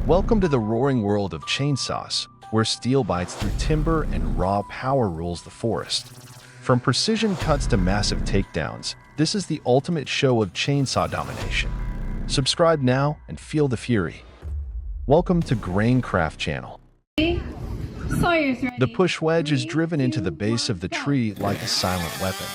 Welcome to the roaring world of chainsaws, where steel bites through timber and raw power rules the forest. From precision cuts to massive takedowns, this is the ultimate show of chainsaw domination. Subscribe now and feel the fury. Welcome to Graincraft Channel. Sawyer's ready. The push wedge is driven into the base of the tree like a silent weapon.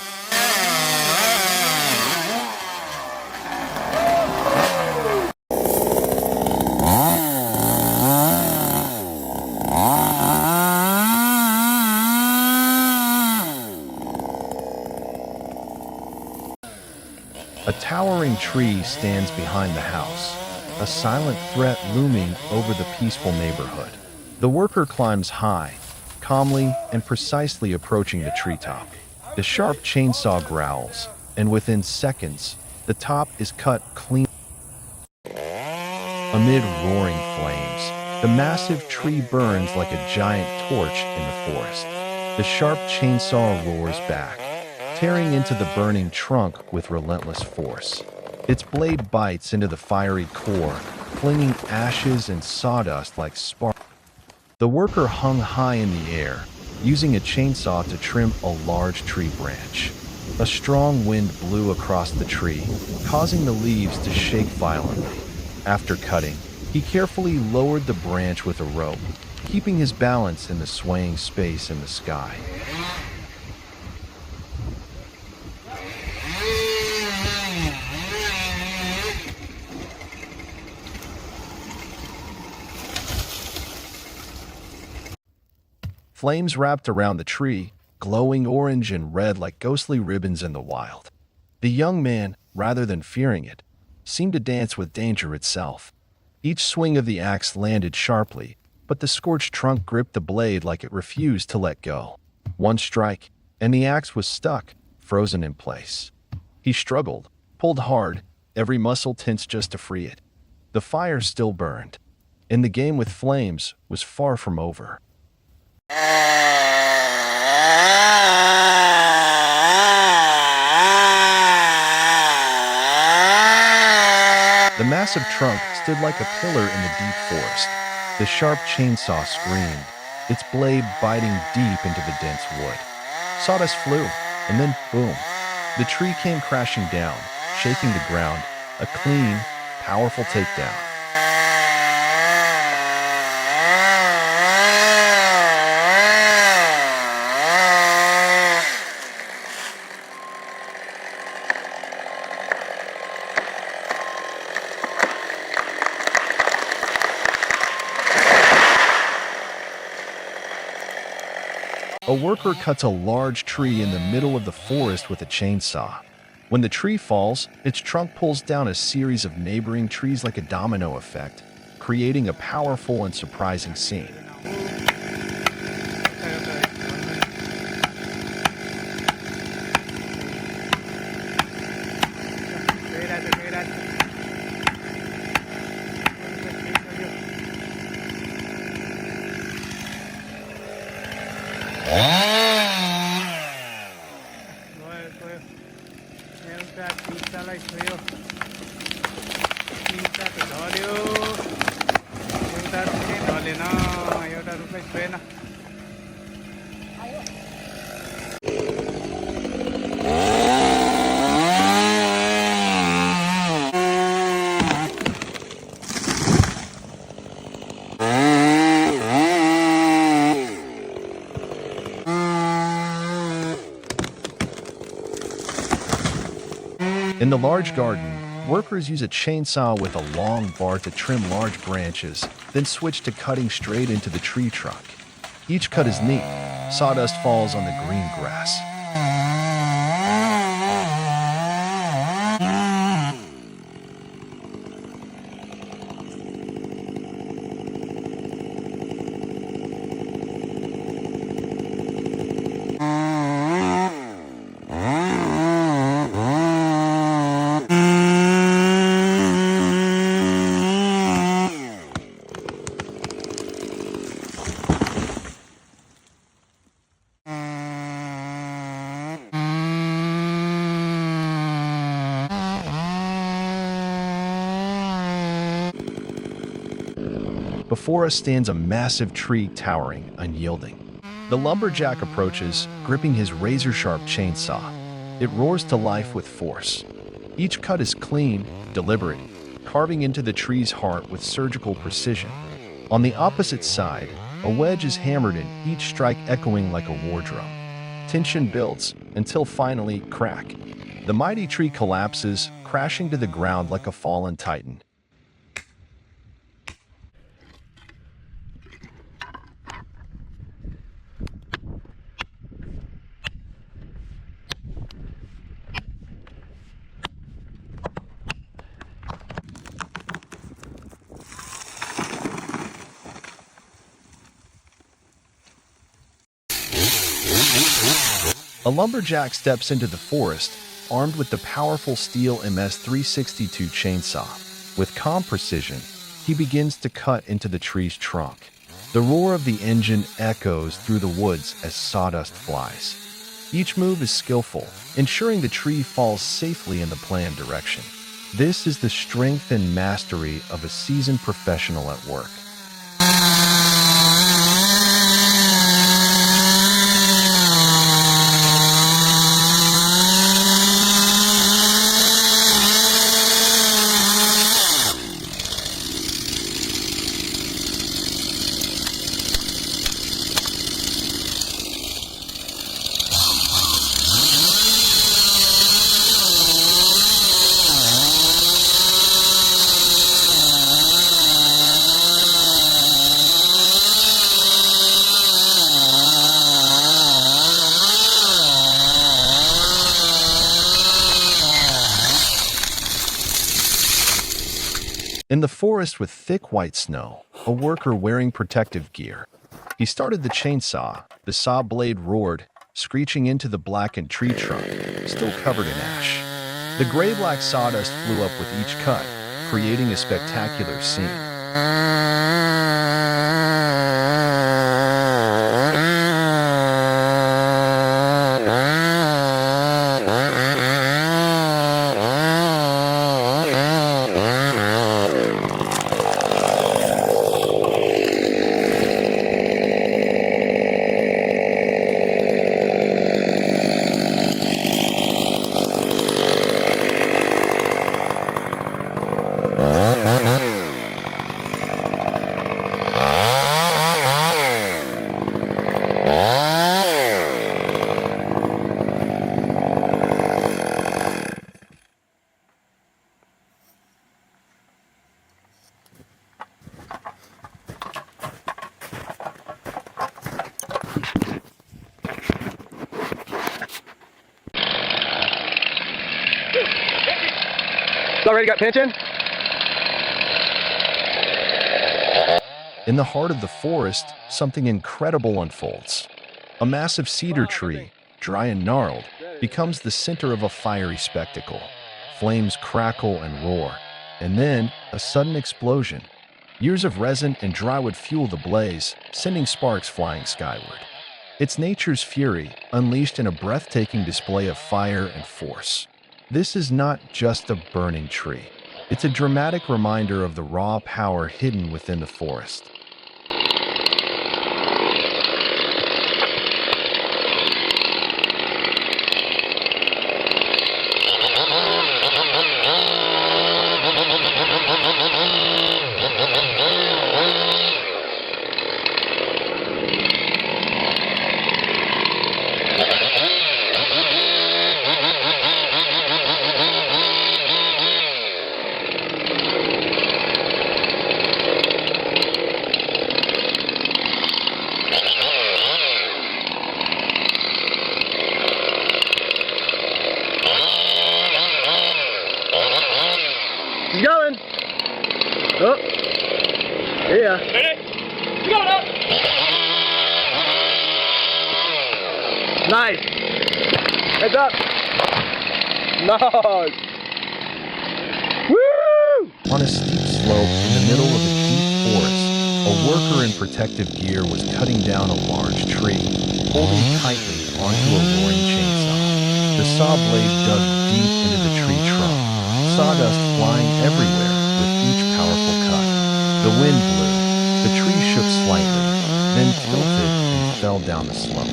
A towering tree stands behind the house, a silent threat looming over the peaceful neighborhood. The worker climbs high, calmly and precisely approaching the treetop. The sharp chainsaw growls, and within seconds, the top is cut clean. Amid roaring flames, the massive tree burns like a giant torch in the forest. The sharp chainsaw roars back, tearing into the burning trunk with relentless force. Its blade bites into the fiery core, flinging ashes and sawdust like sparks. The worker hung high in the air, using a chainsaw to trim a large tree branch. A strong wind blew across the tree, causing the leaves to shake violently. After cutting, he carefully lowered the branch with a rope, keeping his balance in the swaying space in the sky. Flames wrapped around the tree, glowing orange and red like ghostly ribbons in the wild. The young man, rather than fearing it, seemed to dance with danger itself. Each swing of the axe landed sharply, but the scorched trunk gripped the blade like it refused to let go. One strike, and the axe was stuck, frozen in place. He struggled, pulled hard, every muscle tense just to free it. The fire still burned, and the game with flames was far from over. The massive trunk stood like a pillar in the deep forest. The sharp chainsaw screamed, its blade biting deep into the dense wood. Sawdust flew, and then boom. The tree came crashing down, shaking the ground, a clean, powerful takedown. A worker cuts a large tree in the middle of the forest with a chainsaw. When the tree falls, its trunk pulls down a series of neighboring trees like a domino effect, creating a powerful and surprising scene. In the large garden, workers use a chainsaw with a long bar to trim large branches, then switch to cutting straight into the tree trunk. Each cut is neat. Sawdust falls on the green grass. Before us stands a massive tree towering, unyielding. The lumberjack approaches, gripping his razor-sharp chainsaw. It roars to life with force. Each cut is clean, deliberate, carving into the tree's heart with surgical precision. On the opposite side, a wedge is hammered in, each strike echoing like a war drum. Tension builds, until finally, crack. The mighty tree collapses, crashing to the ground like a fallen titan. A lumberjack steps into the forest, armed with the powerful steel MS-362 chainsaw. With calm precision, he begins to cut into the tree's trunk. The roar of the engine echoes through the woods as sawdust flies. Each move is skillful, ensuring the tree falls safely in the planned direction. This is the strength and mastery of a seasoned professional at work. In the forest with thick white snow, a worker wearing protective gear. He started the chainsaw, the saw blade roared, screeching into the blackened tree trunk, still covered in ash. The gray-black sawdust flew up with each cut, creating a spectacular scene. Already got tension? In the heart of the forest, something incredible unfolds. A massive cedar tree, dry and gnarled, becomes the center of a fiery spectacle. Flames crackle and roar, and then a sudden explosion. Years of resin and drywood fuel the blaze, sending sparks flying skyward. It's nature's fury, unleashed in a breathtaking display of fire and force. This is not just a burning tree. It's a dramatic reminder of the raw power hidden within the forest. He's going. Oh. Yeah. Ready? He's going up. Nice. Heads up. Nice. Woo! On a steep slope in the middle of a deep forest, a worker in protective gear was cutting down a large tree, holding tightly onto a roaring chainsaw. The saw blade dug deep into the tree trunk, sawdust flying everywhere with each powerful cut. The wind blew, The tree shook slightly, then tilted and fell down the slope.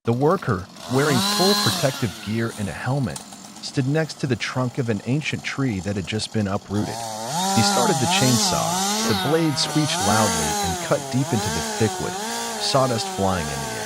The worker, wearing full protective gear and a helmet, stood next to the trunk of an ancient tree that had just been uprooted. He started the chainsaw. The blade screeched loudly and cut deep into the thick wood, sawdust flying in the air.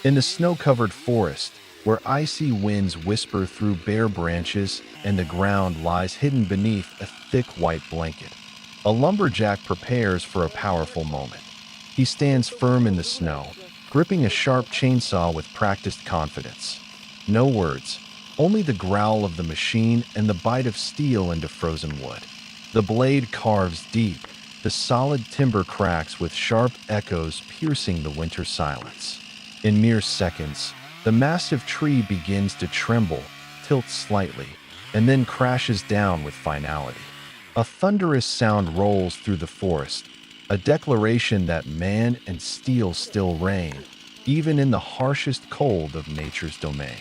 In the snow-covered forest, where icy winds whisper through bare branches and the ground lies hidden beneath a thick white blanket, a lumberjack prepares for a powerful moment. He stands firm in the snow, gripping a sharp chainsaw with practiced confidence. No words, only the growl of the machine and the bite of steel into frozen wood. The blade carves deep, the solid timber cracks with sharp echoes piercing the winter silence. In mere seconds, the massive tree begins to tremble, tilts slightly, and then crashes down with finality. A thunderous sound rolls through the forest, a declaration that man and steel still reign, even in the harshest cold of nature's domain.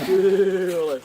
Really?